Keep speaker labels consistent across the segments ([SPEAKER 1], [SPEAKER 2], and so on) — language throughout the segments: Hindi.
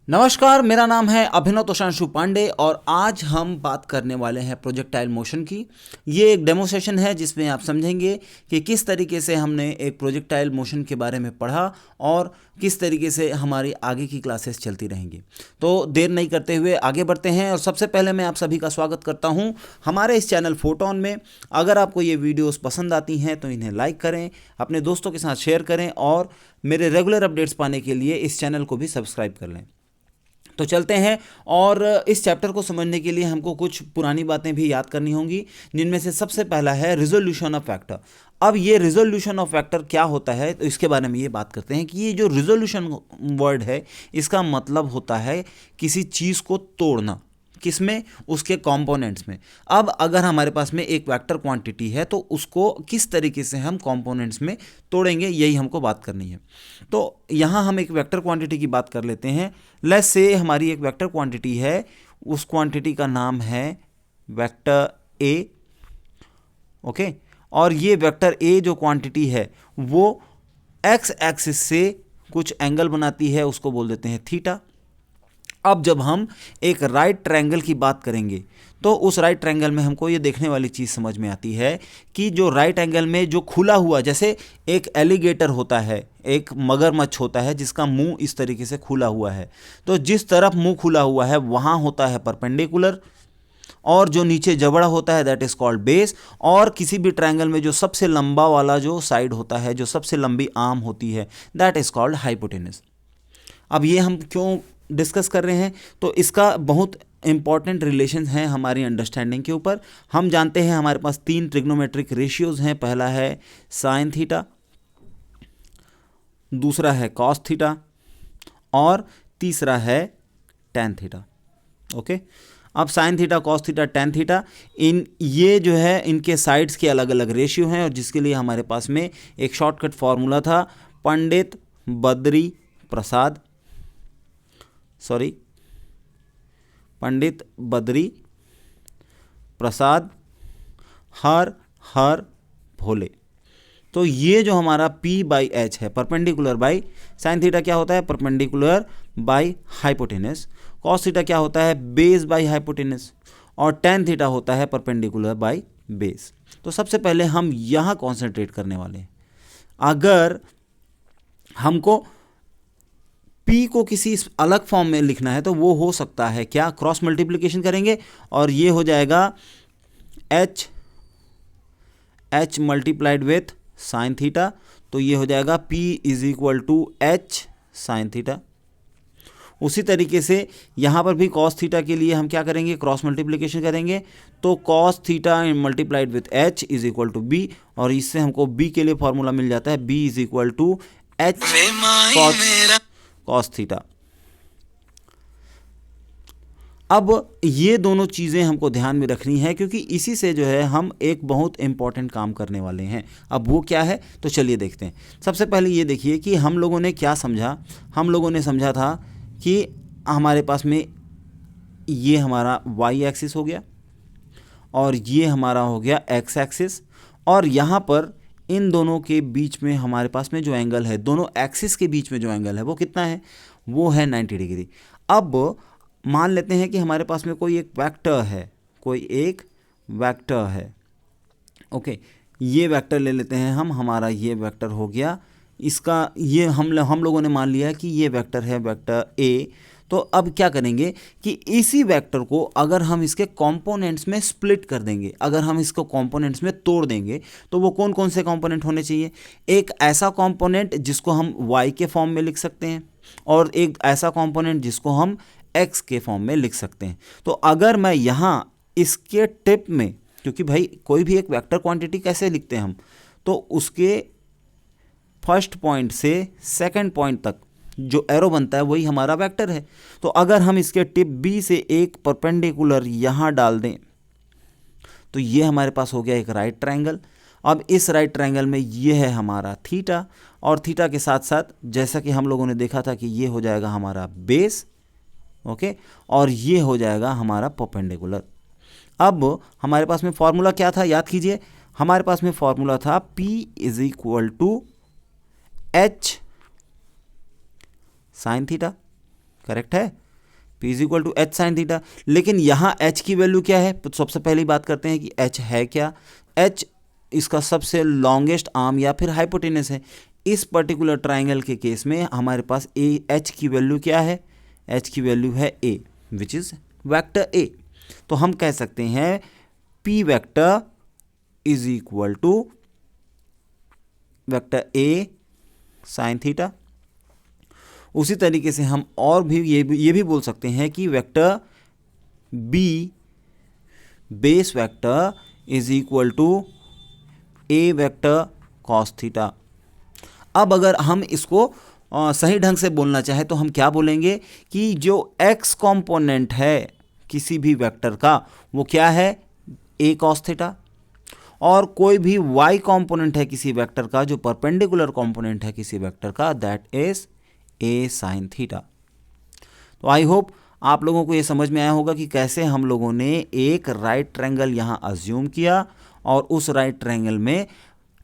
[SPEAKER 1] नमस्कार, मेरा नाम है अभिनव तोषांशु पांडे और आज हम बात करने वाले हैं प्रोजेक्टाइल मोशन की। ये एक डेमो सेशन है जिसमें आप समझेंगे कि किस तरीके से हमने एक प्रोजेक्टाइल मोशन के बारे में पढ़ा और किस तरीके से हमारी आगे की क्लासेस चलती रहेंगी। तो देर नहीं करते हुए आगे बढ़ते हैं और सबसे पहले मैं आप सभी का स्वागत करता हूँ हमारे इस चैनल फोटोन में। अगर आपको ये वीडियोस पसंद आती हैं तो इन्हें लाइक करें, अपने दोस्तों के साथ शेयर करें और मेरे रेगुलर अपडेट्स पाने के लिए इस चैनल को भी सब्सक्राइब कर लें। तो चलते हैं और इस चैप्टर को समझने के लिए हमको कुछ पुरानी बातें भी याद करनी होंगी, जिनमें से सबसे पहला है रिजोल्यूशन ऑफ फैक्टर। अब ये रिजोल्यूशन ऑफ फैक्टर क्या होता है, तो इसके बारे में ये बात करते हैं कि ये जो रिजोल्यूशन वर्ड है इसका मतलब होता है किसी चीज़ को तोड़ना। किसमें? उसके कंपोनेंट्स में। अब अगर हमारे पास में एक वेक्टर क्वांटिटी है तो उसको किस तरीके से हम कंपोनेंट्स में तोड़ेंगे, यही हमको बात करनी है। तो यहाँ हम एक वेक्टर क्वांटिटी की बात कर लेते हैं। लेट्स से हमारी एक वेक्टर क्वांटिटी है, उस क्वांटिटी का नाम है वेक्टर ए। ओके, और ये वेक्टर ए जो क्वांटिटी है वो एक्स एक्सिस से कुछ एंगल बनाती है, उसको बोल देते हैं थीटा। अब जब हम एक राइट ट्रायंगल की बात करेंगे तो उस राइट ट्रायंगल में हमको ये देखने वाली चीज़ समझ में आती है कि जो राइट एंगल में जो खुला हुआ, जैसे एक एलिगेटर होता है, एक मगरमच्छ होता है जिसका मुंह इस तरीके से खुला हुआ है, तो जिस तरफ मुंह खुला हुआ है वहाँ होता है परपेंडिकुलर, और जो नीचे जबड़ा होता है दैट इज कॉल्ड बेस। और किसी भी ट्रायंगल में जो सबसे लंबा वाला जो साइड होता है, जो सबसे लंबी आर्म होती है, दैट इज कॉल्ड हाइपोटेनस। अब ये हम क्यों डिस्कस कर रहे हैं, तो इसका बहुत इंपॉर्टेंट रिलेशन है हमारी अंडरस्टैंडिंग के ऊपर। हम जानते हैं हमारे पास 3 ट्रिग्नोमेट्रिक रेशियोज हैं। पहला है साइन थीटा, दूसरा है कॉस थीटा और तीसरा है टैन थीटा। ओके, अब sign theta, cos theta, tan theta, ये जो है इनके साइड्स के अलग अलग रेशियो हैं, और जिसके लिए हमारे पास में एक शॉर्टकट फॉर्मूला था, पंडित बद्री प्रसाद हर हर भोले। तो ये जो हमारा P/H है, परपेंडिकुलर बाई साइन थीटा क्या होता है, perpendicular by hypotenuse. Cos theta क्या होता है, बेस बाई हाइपोटेनस। और टैन थीटा होता है परपेंडिकुलर बाई बेस। तो सबसे पहले हम यहाँ कॉन्सेंट्रेट करने वाले हैं। अगर हमको P को किसी अलग फॉर्म में लिखना है तो वो हो सकता है क्या, क्रॉस मल्टीप्लिकेशन करेंगे और ये हो जाएगा H multiplied with sine theta, तो ये हो जाएगा P is equal to H sine theta. उसी तरीके से यहाँ पर भी कॉस थीटा के लिए हम क्या करेंगे, क्रॉस मल्टीप्लिकेशन करेंगे, तो cos theta multiplied with H is equal to B, और इससे हमको B के लिए फॉर्मूला मिल जाता है B is equal to H cos theta. अब ये दोनों चीज़ें हमको ध्यान में रखनी है क्योंकि इसी से जो है हम एक बहुत इंपॉर्टेंट काम करने वाले हैं। अब वो क्या है, तो चलिए देखते हैं। सबसे पहले ये देखिए कि हम लोगों ने क्या समझा। हम लोगों ने समझा था कि हमारे पास में ये हमारा y एक्सिस हो गया और ये हमारा हो गया x एक्सिस, और यहाँ पर इन दोनों के बीच में हमारे पास में जो एंगल है, दोनों एक्सिस के बीच में जो एंगल है वो कितना है, वो है 90 डिग्री। अब मान लेते हैं कि हमारे पास में कोई एक वेक्टर है, ओके, ये वेक्टर ले लेते हैं हम, हमारा ये वेक्टर हो गया, इसका ये हम लोगों ने मान लिया कि ये वेक्टर है वेक्टर ए। तो अब क्या करेंगे कि इसी वेक्टर को अगर हम इसके कंपोनेंट्स में स्प्लिट कर देंगे, अगर हम इसको कंपोनेंट्स में तोड़ देंगे, तो वो कौन कौन से कंपोनेंट होने चाहिए, एक ऐसा कंपोनेंट जिसको हम y के फॉर्म में लिख सकते हैं और एक ऐसा कंपोनेंट जिसको हम x के फॉर्म में लिख सकते हैं। तो अगर मैं यहाँ इसके टिप में, क्योंकि भाई कोई भी एक वेक्टर क्वांटिटी कैसे लिखते हैं हम, तो उसके फर्स्ट पॉइंट से सेकंड पॉइंट तक जो एरो बनता है वही हमारा वेक्टर है। तो अगर हम इसके टिप B से एक परपेंडिकुलर यहाँ डाल दें तो ये हमारे पास हो गया एक राइट ट्रायंगल। अब इस राइट ट्रायंगल में ये है हमारा थीटा, और थीटा के साथ साथ जैसा कि हम लोगों ने देखा था कि ये हो जाएगा हमारा बेस, ओके, और ये हो जाएगा हमारा परपेंडिकुलर। अब हमारे पास में फॉर्मूला क्या था, याद कीजिए, हमारे पास में फॉर्मूला था P is equal to H sine theta, correct है, p is equal to H sine theta. लेकिन यहाँ h की वैल्यू क्या है, तो सबसे पहली बात करते हैं कि h है क्या। h इसका सबसे लॉन्गेस्ट आर्म या फिर हाइपोटेनस है। इस पर्टिकुलर ट्राइंगल के केस में हमारे पास h की वैल्यू क्या है, h की वैल्यू है a which is vector a। तो हम कह सकते हैं p vector is equal to vector a sine theta. उसी तरीके से हम और भी ये भी बोल सकते हैं कि vector b base vector is equal to a vector cos theta. अब अगर हम इसको सही ढंग से बोलना चाहे तो हम क्या बोलेंगे कि जो x कंपोनेंट है किसी भी वेक्टर का वो क्या है, a कॉस थीटा, और कोई भी y कंपोनेंट है किसी वेक्टर का जो परपेंडिकुलर कंपोनेंट है किसी वेक्टर का, that is a sine theta. तो आई होप आप लोगों को ये समझ में आया होगा कि कैसे हम लोगों ने एक राइट ट्रायंगल यहाँ अज्यूम किया और उस राइट ट्रायंगल में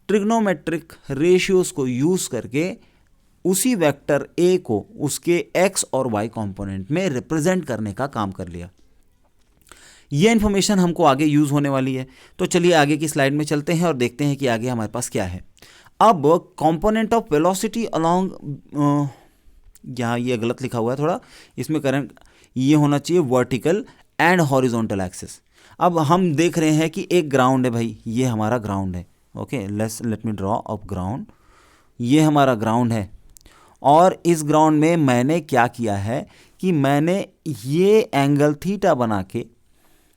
[SPEAKER 1] ट्रिग्नोमेट्रिक रेशियोज को यूज करके उसी वेक्टर a को उसके x और y कंपोनेंट में रिप्रेजेंट करने का काम कर लिया। ये इन्फॉर्मेशन हमको आगे यूज होने वाली है। तो चलिए आगे की स्लाइड में चलते हैं और देखते हैं कि आगे हमारे पास क्या है। अब कंपोनेंट ऑफ वेलोसिटी अलोंग, यहाँ ये गलत लिखा हुआ है थोड़ा, इसमें करंट ये होना चाहिए वर्टिकल एंड हॉरिजॉन्टल एक्सिस। अब हम देख रहे हैं कि एक ग्राउंड है भाई, ये हमारा ग्राउंड है। Okay, let me draw up ground. ये हमारा ग्राउंड है और इस ग्राउंड में मैंने क्या किया है कि मैंने ये एंगल थीटा बना के,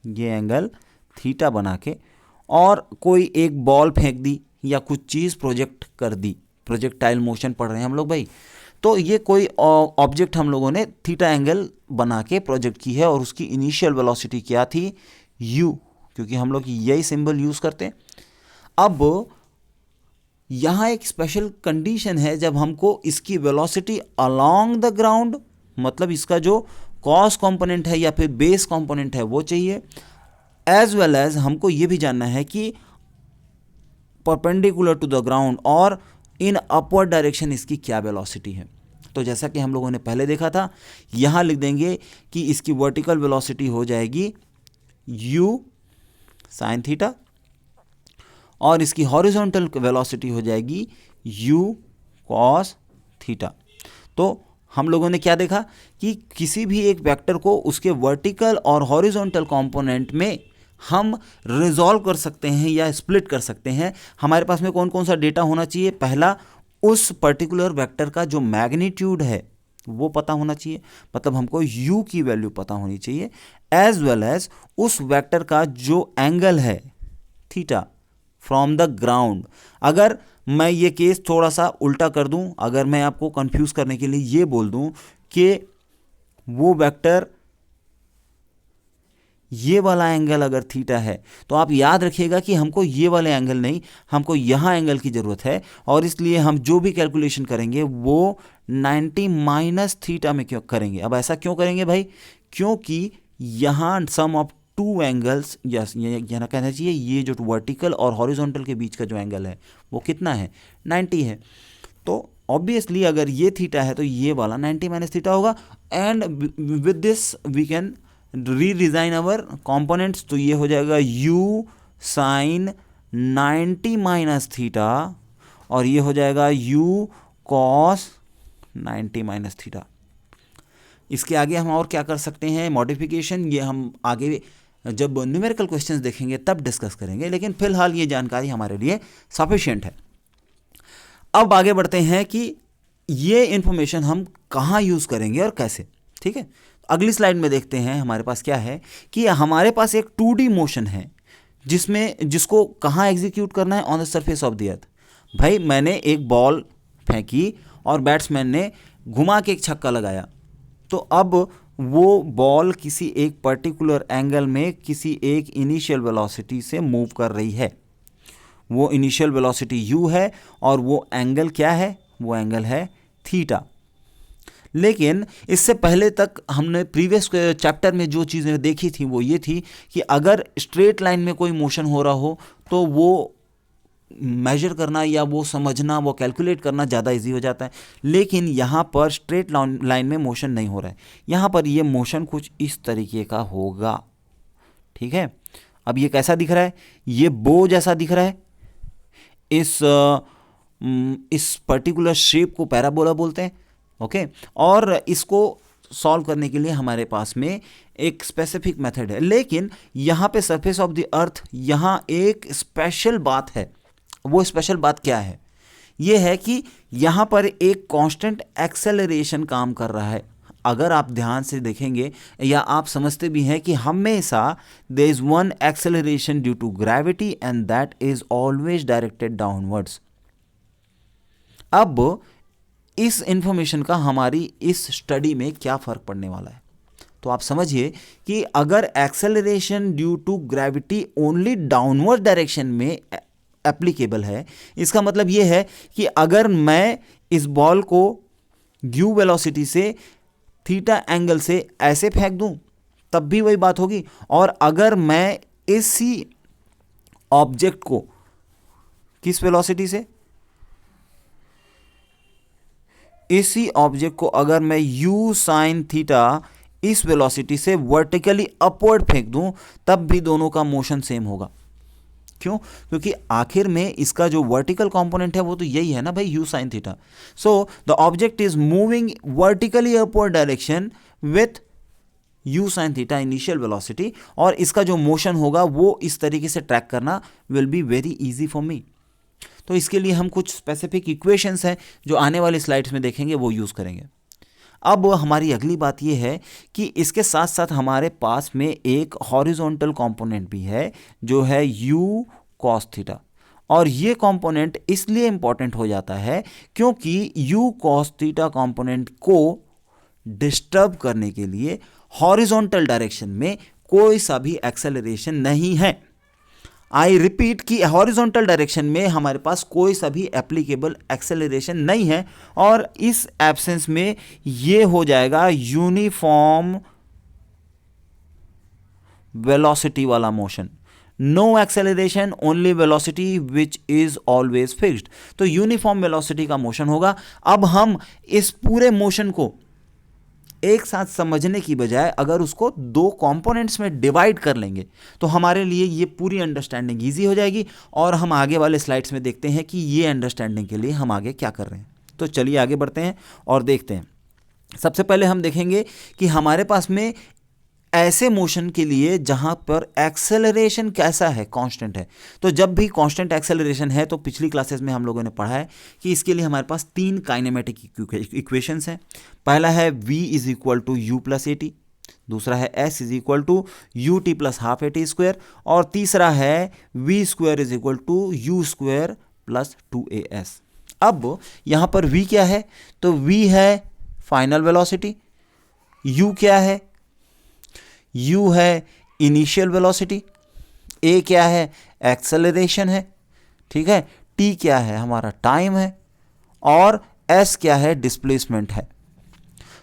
[SPEAKER 1] ये एंगल थीटा बना के और कोई एक बॉल फेंक दी या कुछ चीज़ प्रोजेक्ट कर दी। प्रोजेक्टाइल मोशन पढ़ रहे हैं हम लोग भाई। तो ये कोई ऑब्जेक्ट हम लोगों ने थीटा एंगल बना के प्रोजेक्ट की है और उसकी इनिशियल वेलोसिटी क्या थी, u, क्योंकि हम लोग यही सिंबल यूज करते हैं। अब यहाँ एक स्पेशल कंडीशन है, जब हमको इसकी वेलोसिटी अलोंग द ग्राउंड, मतलब इसका जो कॉस कंपोनेंट है या फिर बेस कंपोनेंट है वो चाहिए, एज वेल एज हमको ये भी जानना है कि परपेंडिकुलर टू द ग्राउंड और इन अपवर्ड डायरेक्शन इसकी क्या वेलोसिटी है। तो जैसा कि हम लोगों ने पहले देखा था, यहाँ लिख देंगे कि इसकी वर्टिकल वेलोसिटी हो जाएगी u साइन थीटा और इसकी हॉरिजॉन्टल वेलोसिटी हो जाएगी u कॉस थीटा। तो हम लोगों ने क्या देखा कि किसी भी एक वेक्टर को उसके वर्टिकल और हॉरिजॉन्टल कंपोनेंट में हम रिजॉल्व कर सकते हैं या स्प्लिट कर सकते हैं। हमारे पास में कौन कौन सा डेटा होना चाहिए, पहला उस पर्टिकुलर वेक्टर का जो मैग्नीट्यूड है वो पता होना चाहिए, मतलब हमको u की वैल्यू पता होनी चाहिए, एज वेल एज उस वेक्टर का जो एंगल है थीटा फ्रॉम द ग्राउंड। अगर मैं ये केस थोड़ा सा उल्टा कर दूं, अगर मैं आपको कंफ्यूज करने के लिए ये बोल दूं कि वो वेक्टर ये वाला एंगल अगर थीटा है, तो आप याद रखिएगा कि हमको ये वाले एंगल नहीं, हमको यहाँ एंगल की ज़रूरत है और इसलिए हम जो भी कैलकुलेशन करेंगे वो 90 माइनस थीटा में क्यों करेंगे। अब ऐसा क्यों करेंगे भाई, क्योंकि यहाँ सम ऑफ टू एंगल्स, यस ये ना कहना चाहिए, ये जो वर्टिकल और हॉरिजॉन्टल के बीच का जो एंगल है वो कितना है, 90 है। तो ऑब्वियसली अगर ये थीटा है तो ये वाला 90 माइनस थीटा होगा। And with this we can redesign our components. तो ये हो जाएगा u साइन 90 माइनस थीटा और ये हो जाएगा u कॉस 90 माइनस थीटा। इसके आगे हम और क्या कर सकते हैं मॉडिफिकेशन, ये हम आगे जब न्यूमेरिकल क्वेश्चंस देखेंगे तब डिस्कस करेंगे, लेकिन फिलहाल ये जानकारी हमारे लिए सफिशिएंट है। अब आगे बढ़ते हैं कि ये इंफॉर्मेशन हम कहाँ यूज़ करेंगे और कैसे। ठीक है, अगली स्लाइड में देखते हैं हमारे पास क्या है कि हमारे पास एक 2D मोशन है जिसको कहाँ एग्जीक्यूट करना है, on the surface of the earth. भाई मैंने एक बॉल फेंकी और बैट्समैन ने घुमा के एक छक्का लगाया, तो अब वो बॉल किसी एक पर्टिकुलर एंगल में किसी एक इनिशियल वेलोसिटी से मूव कर रही है। वो इनिशियल वेलोसिटी u है और वो एंगल क्या है, वो एंगल है थीटा। लेकिन इससे पहले तक हमने प्रीवियस चैप्टर में जो चीज़ें देखी थी वो ये थी कि अगर स्ट्रेट लाइन में कोई मोशन हो रहा हो तो वो मेजर करना या वो समझना, वो कैलकुलेट करना ज़्यादा इजी हो जाता है। लेकिन यहाँ पर स्ट्रेट लाइन में मोशन नहीं हो रहा है, यहाँ पर ये मोशन कुछ इस तरीके का होगा। ठीक है, अब ये कैसा दिख रहा है, ये बो जैसा दिख रहा है। इस पर्टिकुलर शेप को पैराबोला बोलते हैं। ओके, और इसको सॉल्व करने के लिए हमारे पास में एक स्पेसिफिक मेथड है। लेकिन यहाँ पे सरफेस ऑफ द अर्थ यहाँ एक स्पेशल बात है। वो स्पेशल बात क्या है? ये है कि यहाँ पर एक कांस्टेंट एक्सेलरेशन काम कर रहा है। अगर आप ध्यान से देखेंगे या आप समझते भी हैं कि हमेशा there is one acceleration due to gravity and that is always directed downwards. अब इस इंफॉर्मेशन का हमारी इस स्टडी में क्या फ़र्क पड़ने वाला है? तो आप समझिए कि अगर acceleration due to gravity only downward direction में एप्लीकेबल है, इसका मतलब ये है कि अगर मैं इस बॉल को u वेलोसिटी से थीटा एंगल से ऐसे फेंक दूं तब भी वही बात होगी, और अगर मैं इसी ऑब्जेक्ट को किस वेलोसिटी से, इसी ऑब्जेक्ट को अगर मैं u साइन थीटा इस वेलोसिटी से वर्टिकली अपवर्ड फेंक दूं तब भी दोनों का मोशन सेम होगा। क्यों? क्योंकि आखिर में इसका जो वर्टिकल कंपोनेंट है वो तो यही है ना भाई, u sine theta. So the object is moving vertically upward direction with u sine theta initial velocity, और इसका जो मोशन होगा वो इस तरीके से ट्रैक करना will be very easy for me. तो इसके लिए हम कुछ स्पेसिफिक इक्वेशंस हैं जो आने वाली स्लाइड्स में देखेंगे, वो यूज़ करेंगे। अब हमारी अगली बात यह है कि इसके साथ साथ हमारे पास में एक हॉरिजॉन्टल कंपोनेंट भी है जो है u cos थीटा, और ये कंपोनेंट इसलिए इंपॉर्टेंट हो जाता है क्योंकि u cos थीटा कंपोनेंट को डिस्टर्ब करने के लिए हॉरिजॉन्टल डायरेक्शन में कोई सा भी एक्सेलरेशन नहीं है। आई रिपीट कि हॉरिजॉन्टल डायरेक्शन में हमारे पास कोई सा भी एप्लीकेबल एक्सेलरेशन नहीं है, और इस एब्सेंस में ये हो जाएगा यूनिफॉर्म वेलोसिटी वाला motion. No acceleration, only velocity which is always fixed. तो यूनिफॉर्म वेलोसिटी का मोशन होगा। अब हम इस पूरे मोशन को एक साथ समझने की बजाय अगर उसको दो कंपोनेंट्स में डिवाइड कर लेंगे तो हमारे लिए ये पूरी अंडरस्टैंडिंग इजी हो जाएगी, और हम आगे वाले स्लाइड्स में देखते हैं कि ये अंडरस्टैंडिंग के लिए हम आगे क्या कर रहे हैं। तो चलिए आगे बढ़ते हैं और देखते हैं। सबसे पहले हम देखेंगे कि हमारे पास में ऐसे मोशन के लिए जहां पर एक्सेलरेशन कैसा है, कांस्टेंट है। तो जब भी कांस्टेंट एक्सेलरेशन है तो पिछली क्लासेस में हम लोगों ने पढ़ा है कि इसके लिए हमारे पास तीन काइनेमेटिक इक्वेशंस हैं। पहला है v is equal to u plus a t, दूसरा है s is equal to u t plus half a t square, और तीसरा है v square is equal to you square plus 2as। अब यहां पर v क्या है? तो v है फाइनल वेलोसिटी, u क्या है? u है इनिशियल वेलोसिटी, a क्या है? एक्सेलरेशन है, ठीक है। t क्या है? हमारा टाइम है, और s क्या है? डिस्प्लेसमेंट है।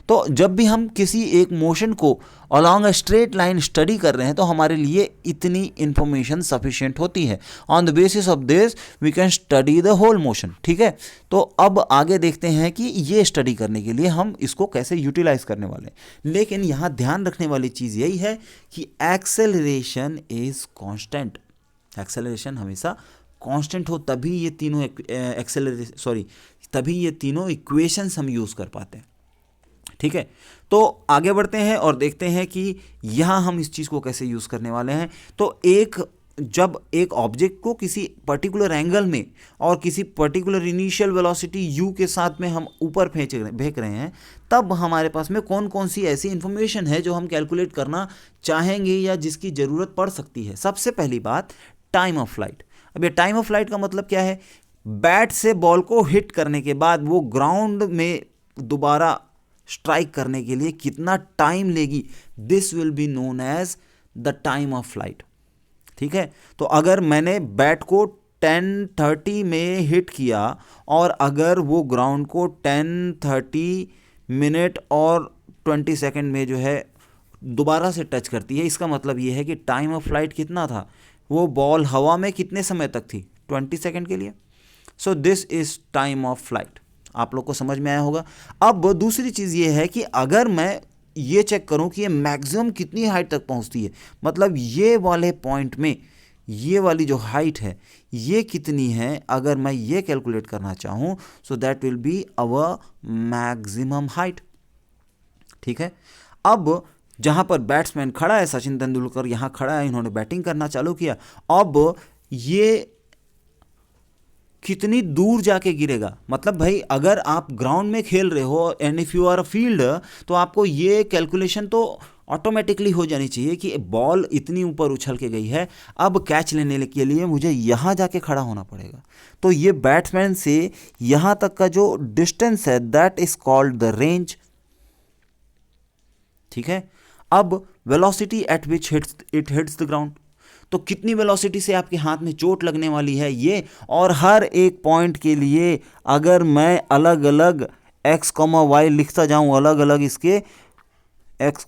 [SPEAKER 1] तो जब भी हम किसी एक मोशन को along a straight line study कर रहे हैं तो हमारे लिए इतनी इंफॉर्मेशन सफिशिएंट होती है। On the basis of this we can study the whole motion, ठीक है। तो अब आगे देखते हैं कि ये स्टडी करने के लिए हम इसको कैसे यूटिलाइज करने वाले हैं। लेकिन यहाँ ध्यान रखने वाली चीज़ यही है कि एक्सेलरेशन इज कॉन्स्टेंट। एक्सेलरेशन हमेशा कांस्टेंट हो तभी ये तीनों तभी ये तीनों इक्वेशंस हम यूज़ कर पाते हैं, ठीक है। तो आगे बढ़ते हैं और देखते हैं कि यहाँ हम इस चीज़ को कैसे यूज़ करने वाले हैं। तो जब एक ऑब्जेक्ट को किसी पर्टिकुलर एंगल में और किसी पर्टिकुलर इनिशियल वेलोसिटी u के साथ में हम ऊपर फेंक रहे हैं, तब हमारे पास में कौन कौन सी ऐसी इंफॉर्मेशन है जो हम कैलकुलेट करना चाहेंगे या जिसकी ज़रूरत पड़ सकती है। सबसे पहली बात, टाइम ऑफ फ्लाइट। अब ये टाइम ऑफ फ्लाइट का मतलब क्या है? बैट से बॉल को हिट करने के बाद वो ग्राउंड में दोबारा स्ट्राइक करने के लिए कितना टाइम लेगी, this will be known as the time of flight, ठीक है। तो अगर मैंने बैट को 10:30 में हिट किया और अगर वो ग्राउंड को 10:30 मिनट और 20 सेकेंड में जो है दोबारा से टच करती है, इसका मतलब ये है कि टाइम ऑफ फ्लाइट कितना था? वो बॉल हवा में कितने समय तक थी? 20 सेकेंड के लिए। So this is time of flight. आप लोग को समझ में आया होगा। अब दूसरी चीज़ ये है कि अगर मैं ये चेक करूं कि ये मैक्सिमम कितनी हाइट तक पहुंचती है, मतलब ये वाले पॉइंट में ये वाली जो हाइट है ये कितनी है, अगर मैं ये कैलकुलेट करना चाहूं, so that will be our maximum height. ठीक है। अब जहां पर बैट्समैन खड़ा है, सचिन तेंदुलकर यहां खड़ा है, इन्होंने बैटिंग करना चालू किया। अब ये कितनी दूर जाके गिरेगा, मतलब भाई अगर आप ग्राउंड में खेल रहे हो and if you are a fielder, तो आपको ये कैलकुलेशन तो ऑटोमेटिकली हो जानी चाहिए कि बॉल इतनी ऊपर उछल के गई है, अब कैच लेने के लिए मुझे यहाँ जाके खड़ा होना पड़ेगा। तो ये बैट्समैन से यहाँ तक का जो डिस्टेंस है that is called the range. ठीक है। अब velocity at which it hits the ground, तो कितनी वेलोसिटी से आपके हाथ में चोट लगने वाली है ये, और हर एक पॉइंट के लिए अगर मैं अलग अलग x, y लिखता जाऊं, अलग अलग इसके x,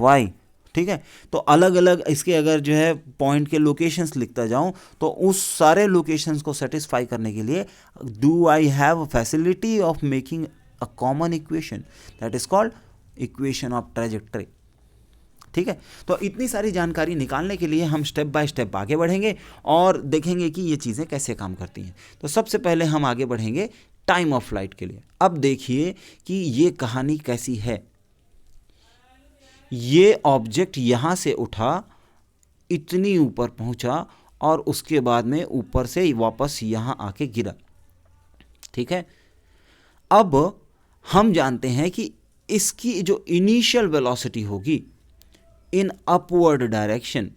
[SPEAKER 1] y, ठीक है, तो अलग अलग इसके अगर जो है पॉइंट के लोकेशंस लिखता जाऊं, तो उस सारे लोकेशंस को सेटिस्फाई करने के लिए do I have facility of making a common equation that is called equation of trajectory. ठीक है। तो इतनी सारी जानकारी निकालने के लिए हम स्टेप बाय स्टेप आगे बढ़ेंगे और देखेंगे कि ये चीज़ें कैसे काम करती हैं। तो सबसे पहले हम आगे बढ़ेंगे टाइम ऑफ फ्लाइट के लिए। अब देखिए कि ये कहानी कैसी है। ये ऑब्जेक्ट यहाँ से उठा, इतनी ऊपर पहुँचा और उसके बाद में ऊपर से वापस यहाँ आके गिरा। ठीक है। अब हम जानते हैं कि इसकी जो इनिशियल वेलोसिटी होगी इन अपवर्ड डायरेक्शन,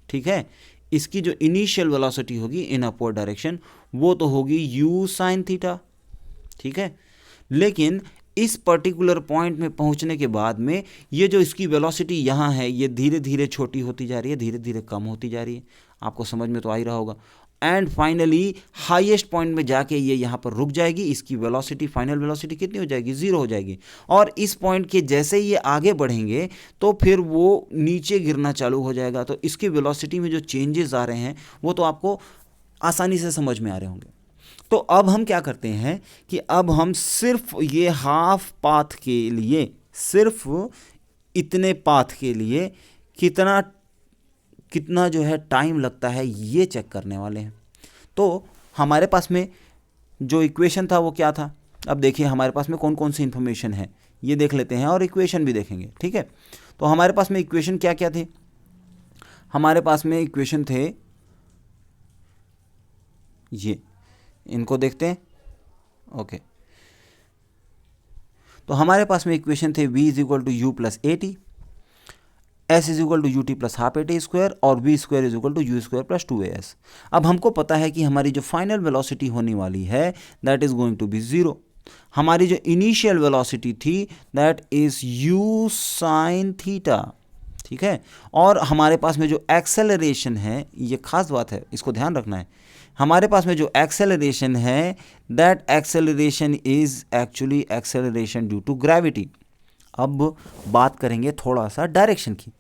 [SPEAKER 1] ठीक है, इसकी जो इनिशियल वेलोसिटी होगी इन अपवर्ड डायरेक्शन वो तो होगी u sin थीटा। ठीक है। लेकिन इस पर्टिकुलर पॉइंट में पहुंचने के बाद में ये जो इसकी वेलोसिटी यहाँ है ये धीरे धीरे छोटी होती जा रही है, धीरे धीरे कम होती जा रही है। आपको समझ में तो आ ही रहा होगा। एंड फाइनली हाईएस्ट पॉइंट में जाके ये यहाँ पर रुक जाएगी। इसकी वेलोसिटी, फाइनल वेलोसिटी कितनी हो जाएगी? 0 हो जाएगी। और इस पॉइंट के जैसे ही ये आगे बढ़ेंगे तो फिर वो नीचे गिरना चालू हो जाएगा। तो इसकी वेलोसिटी में जो चेंजेस आ रहे हैं वो तो आपको आसानी से समझ में आ रहे होंगे। तो अब हम क्या करते हैं कि अब हम सिर्फ ये हाफ पाथ के लिए, सिर्फ इतने पाथ के लिए कितना जो है टाइम लगता है ये चेक करने वाले हैं। तो हमारे पास में जो इक्वेशन था वो क्या था? अब देखिए हमारे पास में कौन कौन सी इन्फॉर्मेशन है ये देख लेते हैं और इक्वेशन भी देखेंगे। ठीक है। तो हमारे पास में इक्वेशन क्या क्या थे? हमारे पास में इक्वेशन थे ये, इनको देखते हैं। ओके। तो हमारे पास में इक्वेशन थे v is equal to u plus a t, s is equal to u t plus half a t square और v square is equal to you square plus 2as। अब हमको पता है कि हमारी जो फाइनल वेलोसिटी होने वाली है that is going to be 0। हमारी जो इनिशियल वेलोसिटी थी दैट इज u sin थीटा। ठीक है। और हमारे पास में जो एक्सेलरेशन है, ये खास बात है, इसको ध्यान रखना है, हमारे पास में जो एक्सेलरेशन है that acceleration is actually acceleration due to gravity. अब बात करेंगे थोड़ा सा डायरेक्शन की,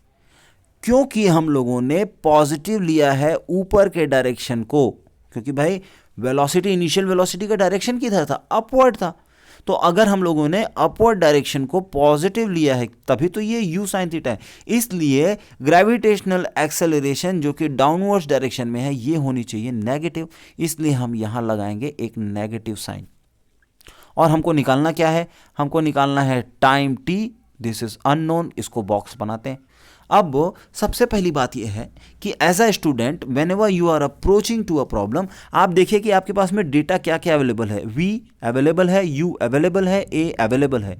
[SPEAKER 1] क्योंकि हम लोगों ने पॉजिटिव लिया है ऊपर के डायरेक्शन को, क्योंकि भाई वेलोसिटी, इनिशियल वेलोसिटी का डायरेक्शन किधर था? अपवर्ड था। तो अगर हम लोगों ने अपवर्ड डायरेक्शन को पॉजिटिव लिया है तभी तो ये u sin थीटा है। इसलिए ग्रेविटेशनल एक्सेलरेशन जो कि डाउनवर्ड्स डायरेक्शन में है ये होनी चाहिए नेगेटिव, इसलिए हम यहाँ लगाएंगे एक नेगेटिव साइन। और हमको निकालना क्या है? हमको निकालना है time t, this is unknown, इसको बॉक्स बनाते हैं। अब सबसे पहली बात यह है कि as a student whenever you are approaching to a problem, आप देखिए कि आपके पास में डेटा क्या क्या अवेलेबल है। v अवेलेबल है, u अवेलेबल है, a अवेलेबल है।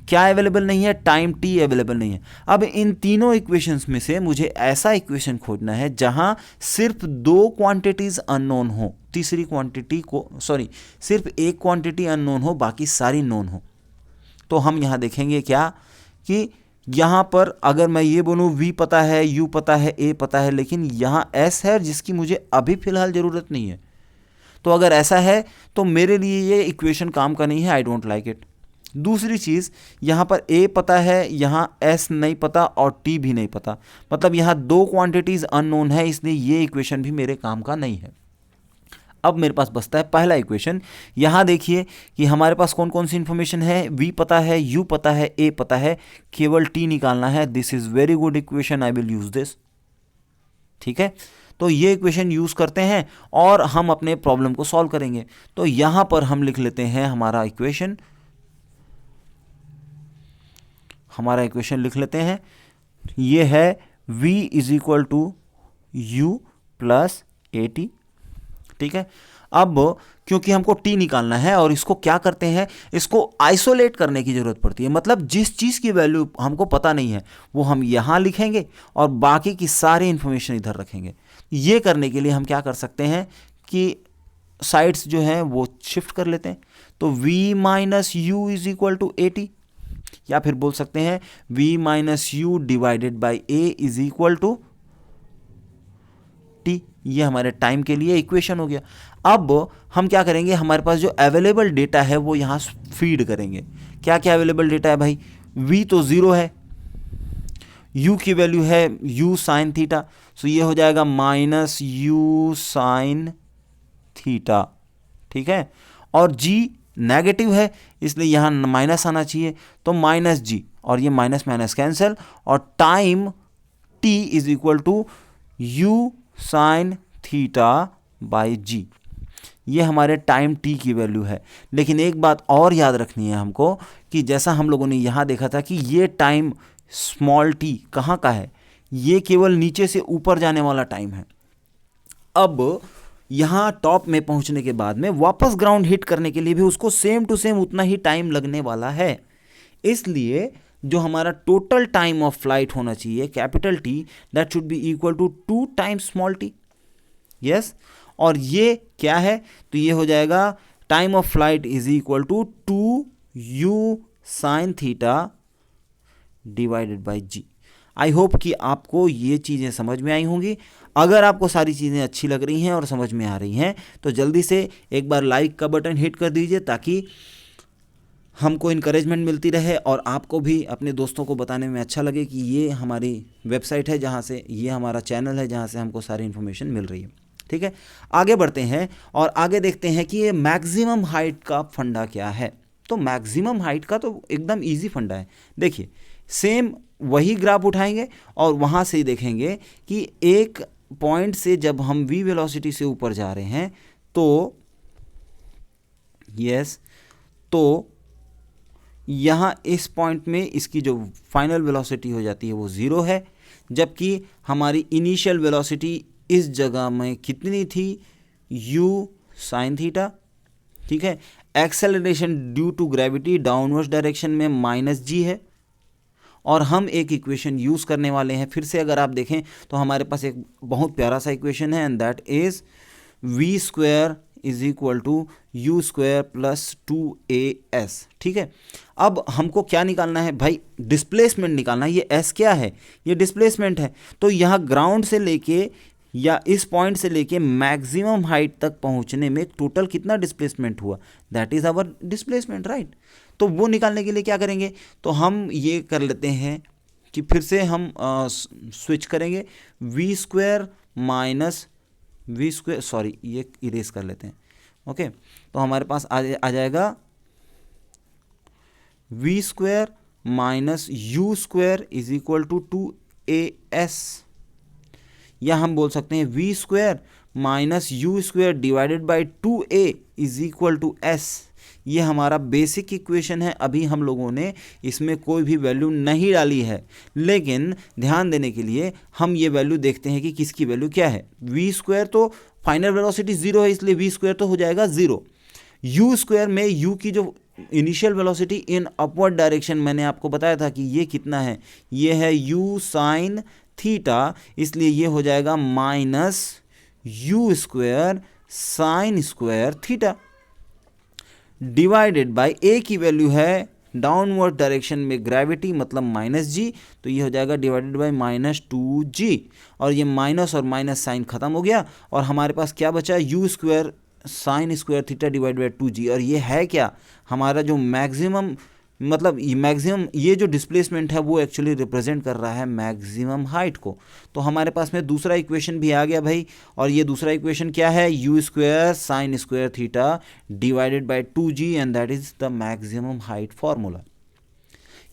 [SPEAKER 1] क्या अवेलेबल नहीं है? टाइम t अवेलेबल नहीं है। अब इन तीनों इक्वेशंस में से मुझे ऐसा इक्वेशन खोजना है जहां सिर्फ 2 क्वांटिटीज अननोन हो, तीसरी क्वांटिटी को सिर्फ एक क्वांटिटी अननोन हो, बाकी सारी नोन हो। तो हम यहाँ देखेंगे क्या कि यहाँ पर अगर मैं ये बोलूँ v पता है, u पता है, a पता है, लेकिन यहाँ s है जिसकी मुझे अभी फ़िलहाल ज़रूरत नहीं है। तो अगर ऐसा है तो मेरे लिए ये इक्वेशन काम का नहीं है, आई डोंट लाइक इट। दूसरी चीज़, यहाँ पर a पता है, यहाँ s नहीं पता और t भी नहीं पता, मतलब यहाँ 2 क्वांटिटीज़ अननोन है, इसलिए ये इक्वेशन भी मेरे काम का नहीं है। अब मेरे पास बचता है पहला इक्वेशन। यहाँ देखिए कि हमारे पास कौन कौन सी इन्फॉर्मेशन है, v पता है, u पता है, a पता है, केवल t निकालना है। This is very good equation, I will use this. ठीक है, तो ये इक्वेशन यूज करते हैं और हम अपने प्रॉब्लम को सॉल्व करेंगे। तो यहां पर हम लिख लेते हैं हमारा इक्वेशन लिख लेते हैं, ये है v is equal to u plus a t. ठीक है, अब क्योंकि हमको t निकालना है और इसको क्या करते हैं, इसको आइसोलेट करने की जरूरत पड़ती है। मतलब जिस चीज़ की वैल्यू हमको पता नहीं है वो हम यहाँ लिखेंगे और बाकी की सारी इंफॉर्मेशन इधर रखेंगे। ये करने के लिए हम क्या कर सकते हैं कि साइड्स जो हैं वो शिफ्ट कर लेते हैं। तो v minus u is equal to a t, या फिर बोल सकते हैं v minus u divided by a is equal to t. ये हमारे टाइम के लिए इक्वेशन हो गया। अब हम क्या करेंगे, हमारे पास जो अवेलेबल डेटा है वो यहाँ फीड करेंगे। क्या क्या अवेलेबल डेटा है भाई, v तो 0 है, u की वैल्यू है u साइन थीटा, सो ये हो जाएगा माइनस u साइन थीटा। ठीक है, और g नेगेटिव है इसलिए यहाँ माइनस आना चाहिए, तो माइनस g, और ये माइनस माइनस कैंसिल, और time t is equal to u sine theta by G. ये हमारे टाइम t की वैल्यू है। लेकिन एक बात और याद रखनी है हमको कि जैसा हम लोगों ने यहाँ देखा था कि ये टाइम स्मॉल t कहाँ का है, ये केवल नीचे से ऊपर जाने वाला टाइम है। अब यहाँ टॉप में पहुँचने के बाद में वापस ग्राउंड हिट करने के लिए भी उसको सेम टू सेम उतना ही टाइम लगने वाला है। इसलिए जो हमारा टोटल टाइम ऑफ फ्लाइट होना चाहिए capital T, that should be equal to 2 times small t। Yes, और ये क्या है, तो ये हो जाएगा time of flight is equal to 2u sine theta divided by g. I hope कि आपको ये चीज़ें समझ में आई होंगी। अगर आपको सारी चीज़ें अच्छी लग रही हैं और समझ में आ रही हैं तो जल्दी से एक बार लाइक का बटन हिट कर दीजिए ताकि हमको इनकरेजमेंट मिलती रहे और आपको भी अपने दोस्तों को बताने में अच्छा लगे कि ये हमारी वेबसाइट है जहाँ से, ये हमारा चैनल है जहाँ से हमको सारी इन्फॉर्मेशन मिल रही है। ठीक है, आगे बढ़ते हैं और आगे देखते हैं कि ये मैक्सिमम हाइट का फंडा क्या है। तो मैक्सिमम हाइट का तो एकदम इजी फंडा है। देखिए, सेम वही ग्राफ उठाएंगे और वहाँ से देखेंगे कि एक पॉइंट से जब हम v वेलोसिटी से ऊपर जा रहे हैं तो तो यहाँ इस पॉइंट में इसकी जो फाइनल वेलोसिटी हो जाती है वो 0 है, जबकि हमारी इनिशियल वेलोसिटी इस जगह में कितनी थी, u साइन थीटा। ठीक है, acceleration due to gravity downward direction में माइनस g है, और हम एक इक्वेशन यूज़ करने वाले हैं। फिर से अगर आप देखें तो हमारे पास एक बहुत प्यारा सा इक्वेशन है and that is v square is equal to you square plus 2as। ठीक है, अब हमको क्या निकालना है भाई, डिस्प्लेसमेंट निकालना है। ये s क्या है, ये डिस्प्लेसमेंट है। तो यहाँ ग्राउंड से लेके या इस पॉइंट से लेके मैक्सिमम हाइट तक पहुँचने में टोटल कितना डिस्प्लेसमेंट हुआ, that is our displacement, right. तो वो निकालने के लिए क्या करेंगे, तो हम ये कर लेते हैं कि फिर से हम स्विच करेंगे, v square minus v square, sorry ये इरेज कर लेते हैं। ओके, तो हमारे पास आ जाएगा v square minus u square is equal to 2as, या हम बोल सकते हैं v square minus u square divided by 2a is equal to s। ये हमारा बेसिक इक्वेशन है। अभी हम लोगों ने इसमें कोई भी वैल्यू नहीं डाली है, लेकिन ध्यान देने के लिए हम ये वैल्यू देखते हैं कि किसकी वैल्यू क्या है। v स्क्वायर तो फाइनल वेलोसिटी 0 है इसलिए v स्क्वायर तो हो जाएगा 0। u स्क्वायर में u की जो initial velocity in upward direction, मैंने आपको बताया था कि ये कितना है, ये है u साइन थीटा, इसलिए ये हो जाएगा minus u square sine square theta divided bye a की वैल्यू है डाउनवर्ड डायरेक्शन में ग्रेविटी मतलब माइनस जी, तो ये हो जाएगा डिवाइडेड बाय माइनस 2g, और ये माइनस और माइनस साइन खत्म हो गया और हमारे पास क्या बचा, you square sine square theta divide by 2g। और ये है क्या, हमारा जो मैक्सिमम मतलब मैक्सिमम, ये जो डिस्प्लेसमेंट है वो एक्चुअली रिप्रेजेंट कर रहा है मैक्सिमम हाइट को। तो हमारे पास में दूसरा इक्वेशन भी आ गया भाई, और ये दूसरा इक्वेशन क्या है, U square sine square theta divided bye 2g, and that is the maximum height formula.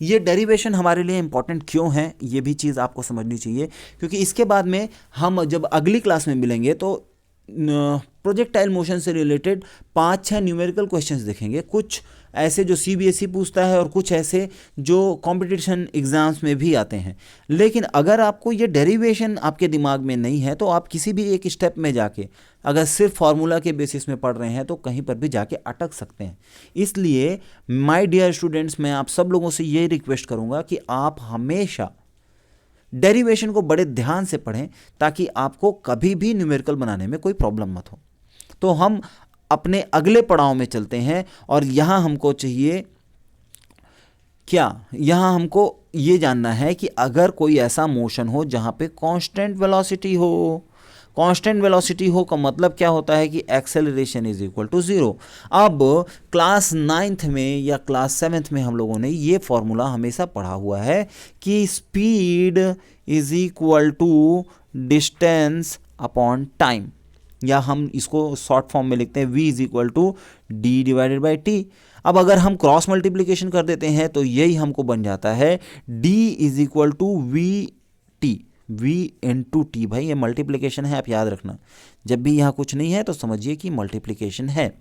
[SPEAKER 1] ये डेरिवेशन हमारे लिए इंपॉर्टेंट क्यों है, ये भी चीज़ आपको समझनी चाहिए, क्योंकि इसके बाद में हम जब अगली क्लास में मिलेंगे तो प्रोजेक्टाइल मोशन से रिलेटेड 5-6 न्यूमेरिकल क्वेश्चंस देखेंगे, कुछ ऐसे जो सीबीएसई पूछता है और कुछ ऐसे जो कंपटीशन एग्जाम्स में भी आते हैं। लेकिन अगर आपको ये डेरिवेशन आपके दिमाग में नहीं है तो आप किसी भी एक स्टेप में जाके अगर सिर्फ फार्मूला के बेसिस में पढ़ रहे हैं तो कहीं पर भी जाके अटक सकते हैं। इसलिए माय डियर स्टूडेंट्स, मैं आप सब लोगों से ये रिक्वेस्ट करूँगा कि आप हमेशा डेरिवेशन को बड़े ध्यान से पढ़ें ताकि आपको कभी भी न्यूमेरिकल बनाने में कोई प्रॉब्लम मत हो। तो हम अपने अगले पड़ाव में चलते हैं, और यहां हमको चाहिए क्या, यहां हमको ये जानना है कि अगर कोई ऐसा मोशन हो जहां पे कांस्टेंट वेलोसिटी हो। कांस्टेंट वेलोसिटी हो का मतलब क्या होता है कि एक्सेलरेशन इज इक्वल टू 0। अब क्लास 9th में या क्लास 7th में हम लोगों ने ये फॉर्मूला हमेशा पढ़ा हुआ है कि speed is equal to distance upon time, या हम इसको शॉर्ट फॉर्म में लिखते हैं v is equal to d divided by t. अब अगर हम क्रॉस मल्टीप्लिकेशन कर देते हैं तो यही हमको बन जाता है d is equal to v t, v into t. भाई ये मल्टीप्लिकेशन है, आप याद रखना, जब भी यहाँ कुछ नहीं है तो समझिए कि मल्टीप्लिकेशन है।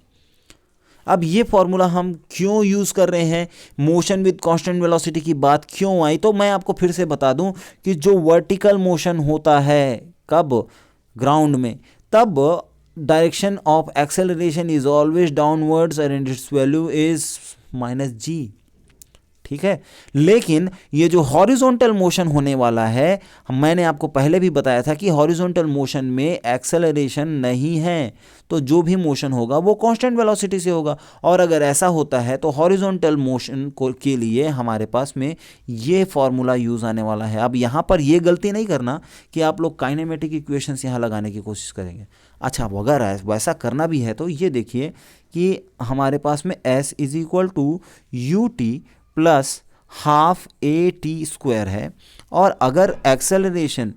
[SPEAKER 1] अब ये फॉर्मूला हम क्यों यूज़ कर रहे हैं, मोशन विद कांस्टेंट वेलोसिटी की बात क्यों आई, तो मैं आपको फिर से बता दूं कि जो वर्टिकल मोशन होता है कब, ग्राउंड में, तब direction of acceleration is always downwards and it's value is -g, ठीक है। लेकिन ये जो हॉरिजॉन्टल मोशन होने वाला है, मैंने आपको पहले भी बताया था कि हॉरिजॉन्टल मोशन में एक्सेलरेशन नहीं है, तो जो भी मोशन होगा वो कांस्टेंट वेलोसिटी से होगा। और अगर ऐसा होता है तो हॉरिजॉन्टल मोशन के लिए हमारे पास में ये फॉर्मूला यूज़ आने वाला है। अब यहाँ पर ये गलती नहीं करना कि आप लोग काइनेमेटिक इक्वेशंस यहाँ लगाने की कोशिश करेंगे। अच्छा, अगर वैसा करना भी है तो ये देखिए कि हमारे पास में s is equal to u t plus half a t square है, और अगर एक्सेलरेशन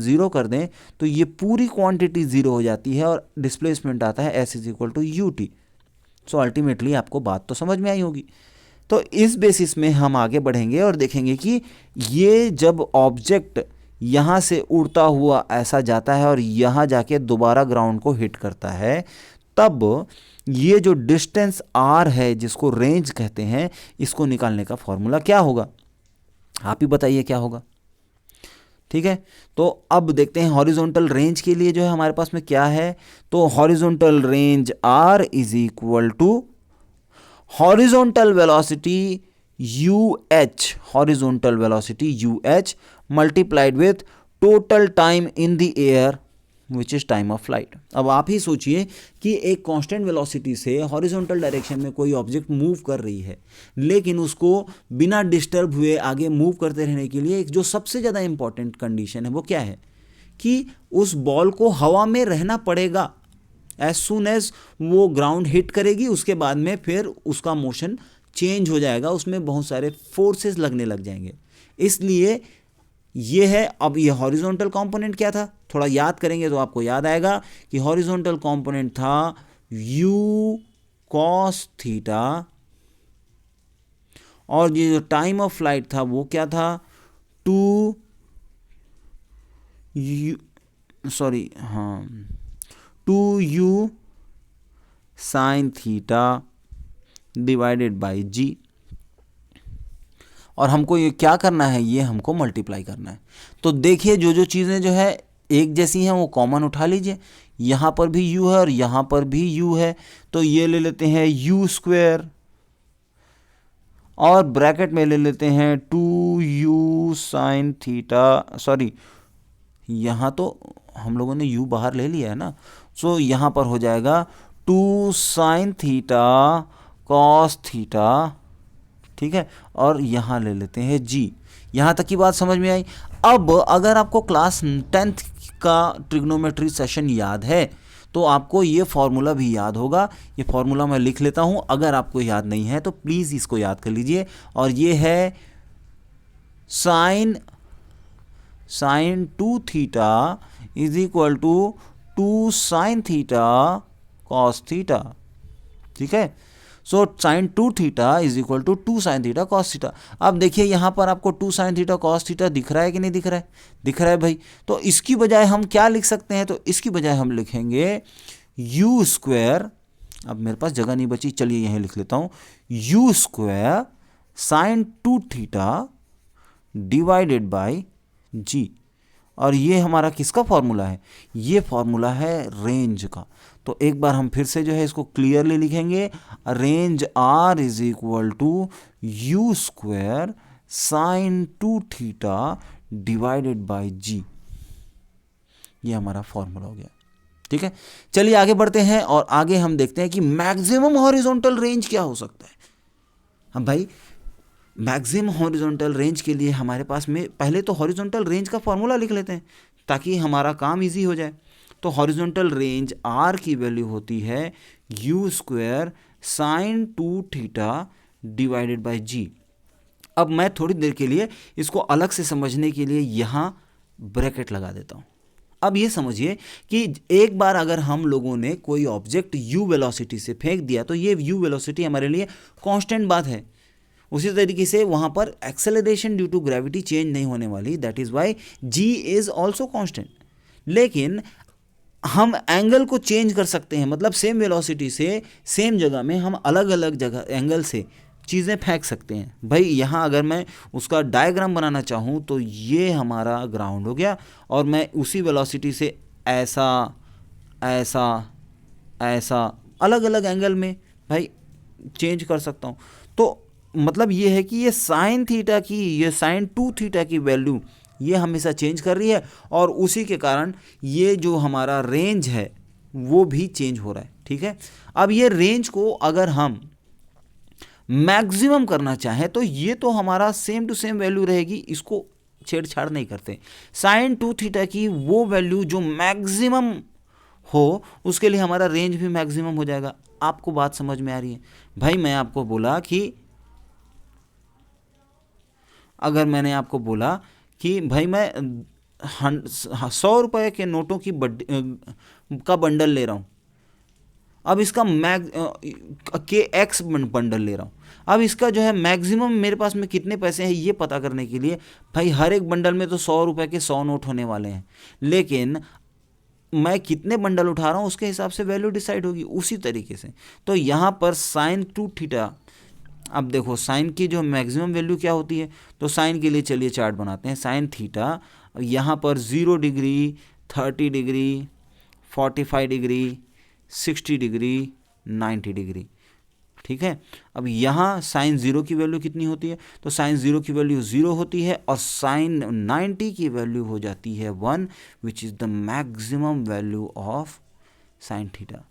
[SPEAKER 1] 0 कर दें तो ये पूरी क्वांटिटी 0 हो जाती है और डिस्प्लेसमेंट आता है s is equal to u t. So ultimately आपको बात तो समझ में आई होगी। तो इस बेसिस में हम आगे बढ़ेंगे और देखेंगे कि ये जब ऑब्जेक्ट यहाँ से उड़ता हुआ ऐसा जाता है और यहाँ जाके दोबारा ग्राउंड को हिट करता है, तब ये जो डिस्टेंस r है जिसको रेंज कहते हैं, इसको निकालने का फॉर्मूला क्या होगा, आप ही बताइए क्या होगा। ठीक है, तो अब देखते हैं हॉरिजॉन्टल रेंज के लिए जो है हमारे पास में क्या है। तो horizontal range r is equal to horizontal velocity UH, horizontal velocity UH multiplied with total time in the air which is time of flight. अब आप ही सोचिए कि एक कांस्टेंट वेलोसिटी से हॉरिजॉन्टल डायरेक्शन में कोई ऑब्जेक्ट मूव कर रही है, लेकिन उसको बिना डिस्टर्ब हुए आगे मूव करते रहने के लिए एक जो सबसे ज़्यादा इंपॉर्टेंट कंडीशन है वो क्या है कि उस बॉल को हवा में रहना पड़ेगा। एज सुन एज वो ग्राउंड हिट करेगी उसके बाद में फिर उसका मोशन चेंज हो जाएगा, उसमें बहुत सारे फोर्सेस लगने लग जाएंगे। इसलिए ये है। अब ये हॉरिजॉन्टल कंपोनेंट क्या था, थोड़ा याद करेंगे तो आपको याद आएगा कि हॉरिजॉन्टल कंपोनेंट था u cos थीटा, और ये जो टाइम ऑफ फ्लाइट था वो क्या था 2u sin theta divided by g। और हमको ये क्या करना है, ये हमको मल्टीप्लाई करना है। तो देखिए जो जो चीज़ें जो है एक जैसी हैं वो कॉमन उठा लीजिए। यहाँ पर भी u है और यहाँ पर भी u है, तो ये ले लेते हैं u स्क्वायर और ब्रैकेट में ले लेते हैं 2u sin थीटा। सॉरी, यहाँ तो हम लोगों ने u बाहर ले लिया है ना, सो यहाँ पर हो जाएगा 2 sin थीटा cos थीटा, ठीक है, और यहाँ ले लेते हैं g। यहाँ तक की बात समझ में आई। अब अगर आपको क्लास 10th का ट्रिग्नोमेट्री सेशन याद है तो आपको ये फॉर्मूला भी याद होगा। ये फॉर्मूला मैं लिख लेता हूँ, अगर आपको याद नहीं है तो प्लीज़ इसको याद कर लीजिए। और ये है sine 2 theta is equal to 2 sine theta cos theta. ठीक है, so sine 2 theta is equal to 2 sine theta cos theta. अब देखिए यहाँ पर आपको 2 साइन थीटा कॉस थीटा दिख रहा है कि नहीं दिख रहा है? दिख रहा है भाई। तो इसकी बजाय हम क्या लिख सकते हैं? तो इसकी बजाय हम लिखेंगे यू स्क्वायर, अब मेरे पास जगह नहीं बची, चलिए यहीं लिख लेता हूँ, U square sine 2 theta divided by G. और ये हमारा किसका फॉर्मूला है? ये फॉर्मूला है रेंज का। तो एक बार हम फिर से जो है इसको क्लियरली लिखेंगे, range R is equal to you square sine 2 theta divided by G. ये हमारा फॉर्मूला हो गया। ठीक है, चलिए आगे बढ़ते हैं और आगे हम देखते हैं कि मैक्सिमम हॉरिजॉन्टल रेंज क्या हो सकता है। हम भाई मैक्सिमम हॉरिजॉन्टल रेंज के लिए हमारे पास में पहले तो हॉरिजॉन्टल रेंज का फॉर्मूला लिख लेते हैं ताकि हमारा काम इजी हो जाए। तो हॉरिजॉन्टल रेंज आर की वैल्यू होती है U square sine 2 theta divided by G. अब मैं थोड़ी देर के लिए इसको अलग से समझने के लिए यहाँ ब्रैकेट लगा देता हूँ। अब ये समझिए कि एक बार अगर हम लोगों ने कोई ऑब्जेक्ट यू वेलोसिटी से फेंक दिया तो ये यू वेलोसिटी हमारे लिए कांस्टेंट बात है। उसी तरीके से वहाँ पर acceleration due to gravity change नहीं होने वाली, that is y g is also constant. लेकिन हम एंगल को चेंज कर सकते हैं, मतलब सेम वेलोसिटी से सेम जगह में हम अलग अलग जगह एंगल से चीज़ें फेंक सकते हैं। भाई यहाँ अगर मैं उसका डायग्राम बनाना चाहूँ तो ये हमारा ग्राउंड हो गया और मैं उसी वेलोसिटी से ऐसा ऐसा ऐसा अलग अलग एंगल में भाई चेंज कर सकता हूँ। तो मतलब ये है कि ये साइन थीटा की, ये साइन 2 थीटा की वैल्यू ये हमेशा चेंज कर रही है और उसी के कारण ये जो हमारा रेंज है वो भी चेंज हो रहा है। ठीक है, अब ये रेंज को अगर हम मैक्सिमम करना चाहें तो ये तो हमारा सेम टू सेम वैल्यू रहेगी, इसको छेड़छाड़ नहीं करते। साइन 2 थीटा की वो वैल्यू जो मैक्सिमम हो उसके लिए हमारा रेंज भी मैक्सिमम हो जाएगा। आपको बात समझ में आ रही है? भाई मैं आपको बोला कि अगर मैंने आपको बोला कि भाई मैं 100 रुपये के नोटों की का बंडल ले रहा हूँ, अब इसका एक्स बंडल ले रहा हूँ, अब इसका जो है मैक्सिमम मेरे पास में कितने पैसे हैं ये पता करने के लिए भाई हर एक बंडल में तो 100 रुपये के 100 नोट होने वाले हैं, लेकिन मैं कितने बंडल उठा रहा हूँ उसके हिसाब से वैल्यू डिसाइड होगी। उसी तरीके से तो यहाँ पर साइन 2 थीटा, अब देखो साइन की जो मैक्सिमम वैल्यू क्या होती है, तो साइन के लिए चलिए चार्ट बनाते हैं। साइन थीटा यहाँ पर 0 degree, 30 degree, 45 degree, 60 degree, 90 degree. ठीक है, अब यहाँ साइन 0 की वैल्यू कितनी होती है, तो साइन 0 की वैल्यू 0 होती है और साइन 90 की वैल्यू हो जाती है 1, which is the maximum value of sine theta.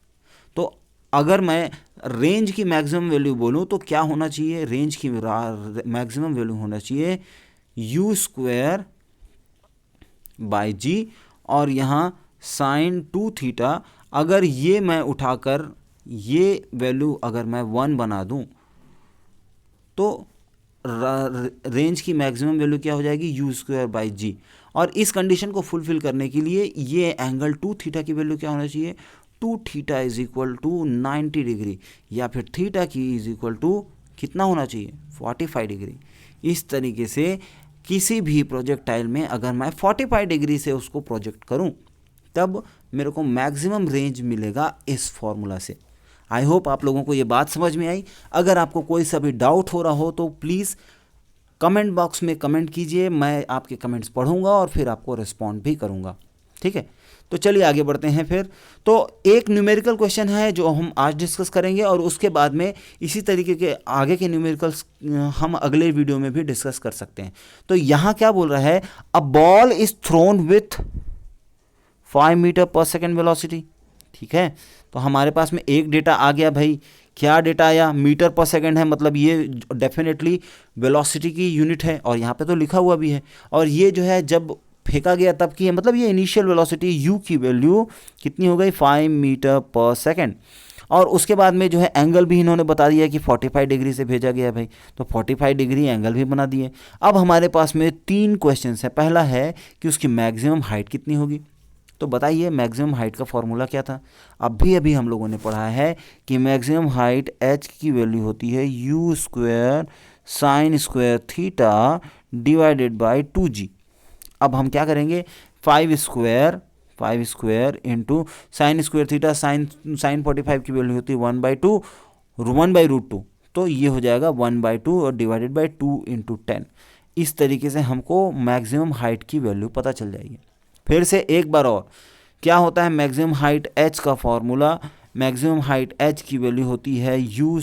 [SPEAKER 1] तो अगर मैं रेंज की मैक्सिमम वैल्यू बोलूँ तो क्या होना चाहिए? रेंज की मैक्सिमम वैल्यू होना चाहिए यू स्क्वायर बाई जी, और यहाँ साइन 2 थीटा, अगर ये मैं उठाकर ये वैल्यू अगर मैं 1 बना दूँ तो रेंज की मैक्सिमम वैल्यू क्या हो जाएगी? You square by G. और इस कंडीशन को फुलफिल करने के लिए ये एंगल 2 थीटा की वैल्यू क्या होना चाहिए? 2 theta is equal to 90 degree, या फिर थीटा की इज इक्वल टू कितना होना चाहिए? 45 डिग्री। इस तरीके से किसी भी प्रोजेक्टाइल में अगर मैं 45 डिग्री से उसको प्रोजेक्ट करूं तब मेरे को मैक्सिमम रेंज मिलेगा इस फॉर्मूला से। आई होप आप लोगों को ये बात समझ में आई। अगर आपको कोई सा भी डाउट हो रहा हो तो प्लीज़ कमेंट बॉक्स में कमेंट कीजिए, मैं आपके कमेंट्स पढ़ूंगा और फिर आपको रिस्पॉन्ड भी करूंगा। ठीक है, तो चलिए आगे बढ़ते हैं फिर। तो एक न्यूमेरिकल क्वेश्चन है जो हम आज डिस्कस करेंगे और उसके बाद में इसी तरीके के आगे के न्यूमेरिकल्स हम अगले वीडियो में भी डिस्कस कर सकते हैं। तो यहाँ क्या बोल रहा है? A ball is thrown with 5 metre per second velocity. ठीक है, तो हमारे पास में एक डेटा आ गया भाई। क्या डेटा आया? मीटर पर सेकेंड है, मतलब ये डेफिनेटली वेलोसिटी की यूनिट है और यहाँ पे तो लिखा हुआ भी है। और ये जो है जब फेंका गया तब की है, मतलब ये इनिशियल वेलोसिटी u की वैल्यू कितनी हो गई 5 मीटर पर सेकेंड। और उसके बाद में जो है एंगल भी इन्होंने बता दिया कि 45 डिग्री से भेजा गया है भाई, तो 45 डिग्री एंगल भी बना दिए। अब हमारे पास में 3 क्वेश्चन है। पहला है कि उसकी मैक्सिमम हाइट कितनी होगी, तो बताइए मैक्सिमम हाइट का फॉर्मूला क्या था। अभी हम लोगों ने पढ़ा है कि मैक्सिमम हाइट h की वैल्यू होती है u square sine square theta divided by 2g। अब हम क्या करेंगे, 5 square into sine square theta, sine 45 की वैल्यू होती है 1/2, तो ये हो जाएगा 1/2 और डिवाइडेड बाई 2 इंटू 10। इस तरीके से हमको मैक्सिमम हाइट की वैल्यू पता चल जाएगी। फिर से एक बार और, क्या होता है मैक्सिमम हाइट h का फॉर्मूला, मैक्सिमम हाइट h की वैल्यू होती है u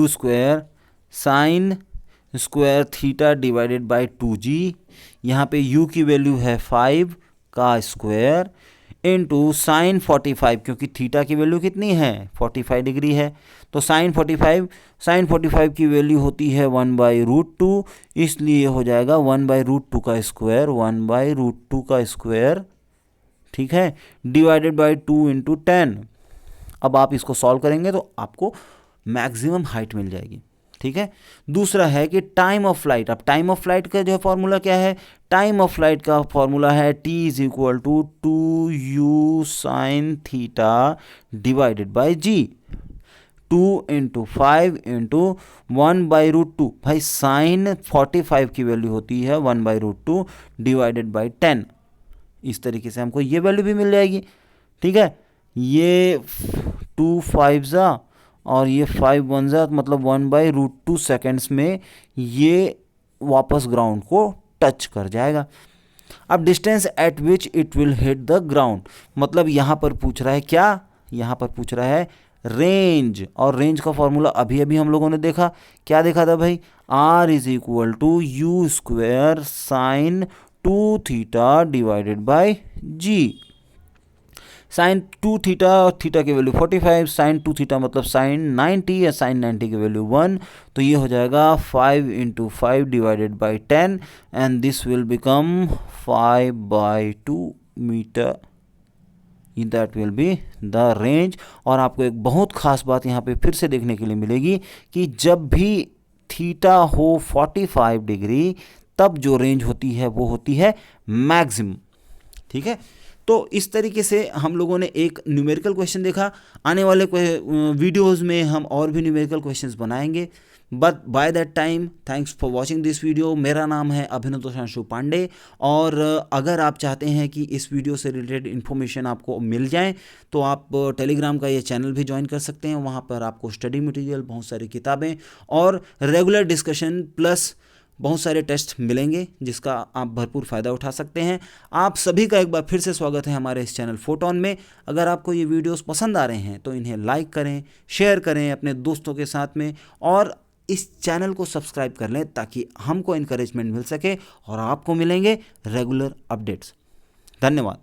[SPEAKER 1] square sine square theta divided by 2g। यहाँ पे u की वैल्यू है 5 का स्क्वायर इंटू साइन 45, क्योंकि थीटा की वैल्यू कितनी है 45 डिग्री है, तो साइन 45 की वैल्यू होती है 1/√2, इसलिए हो जाएगा 1/√2 का स्क्वायर, 1/√2 का स्क्वायर, ठीक है, डिवाइडेड बाई 2 इंटू 10। अब आप इसको सॉल्व करेंगे तो आपको मैक्सिमम हाइट मिल जाएगी, ठीक है। दूसरा है कि टाइम ऑफ फ्लाइट। अब टाइम ऑफ फ्लाइट का जो है फॉर्मूला क्या है, टाइम ऑफ फ्लाइट का फॉर्मूला है t is equal to 2u sine theta divided by g, 2 into 5 into 1/√2। भाई साइन 45 की वैल्यू होती है 1/√2 डिवाइडेड बाई 10। इस तरीके से हमको ये वैल्यू भी मिल जाएगी, ठीक है। ये 2 5 और ये 5 1 मतलब 1/√2 सेकेंड्स में ये वापस ग्राउंड को टच कर जाएगा। अब distance eight which it will hit the ground, मतलब यहाँ पर पूछ रहा है क्या, यहाँ पर पूछ रहा है रेंज, और रेंज का फॉर्मूला अभी हम लोगों ने देखा, क्या देखा था भाई, r is equal to you square sine 2 theta divided by g। Sine 2 theta और थीटा की वैल्यू 45, साइन 2 थीटा मतलब साइन 90 या साइन 90 की वैल्यू 1, तो ये हो जाएगा 5 into 5 divided by 10 and this will become 5/2 metre, that will be the range. और आपको एक बहुत खास बात यहाँ पे फिर से देखने के लिए मिलेगी कि जब भी थीटा हो 45 डिग्री तब जो रेंज होती है वो होती है मैक्सिमम, ठीक है। तो इस तरीके से हम लोगों ने एक न्यूमेरिकल क्वेश्चन देखा। आने वाले वीडियोस में हम और भी न्यूमेरिकल क्वेश्चंस बनाएंगे, but by that time thanks for watching this video. मेरा नाम है अभिनव तोषांशु पांडे, और अगर आप चाहते हैं कि इस वीडियो से रिलेटेड इन्फॉर्मेशन आपको मिल जाए तो आप टेलीग्राम का ये चैनल भी ज्वाइन कर सकते हैं। वहाँ पर आपको स्टडी मटेरियल, बहुत सारी किताबें और रेगुलर डिस्कशन प्लस बहुत सारे टेस्ट मिलेंगे जिसका आप भरपूर फ़ायदा उठा सकते हैं। आप सभी का एक बार फिर से स्वागत है हमारे इस चैनल फोटोन में। अगर आपको ये वीडियोस पसंद आ रहे हैं तो इन्हें लाइक करें, शेयर करें अपने दोस्तों के साथ में, और इस चैनल को सब्सक्राइब कर लें ताकि हमको इनकरेजमेंट मिल सके और आपको मिलेंगे रेगुलर अपडेट्स। धन्यवाद।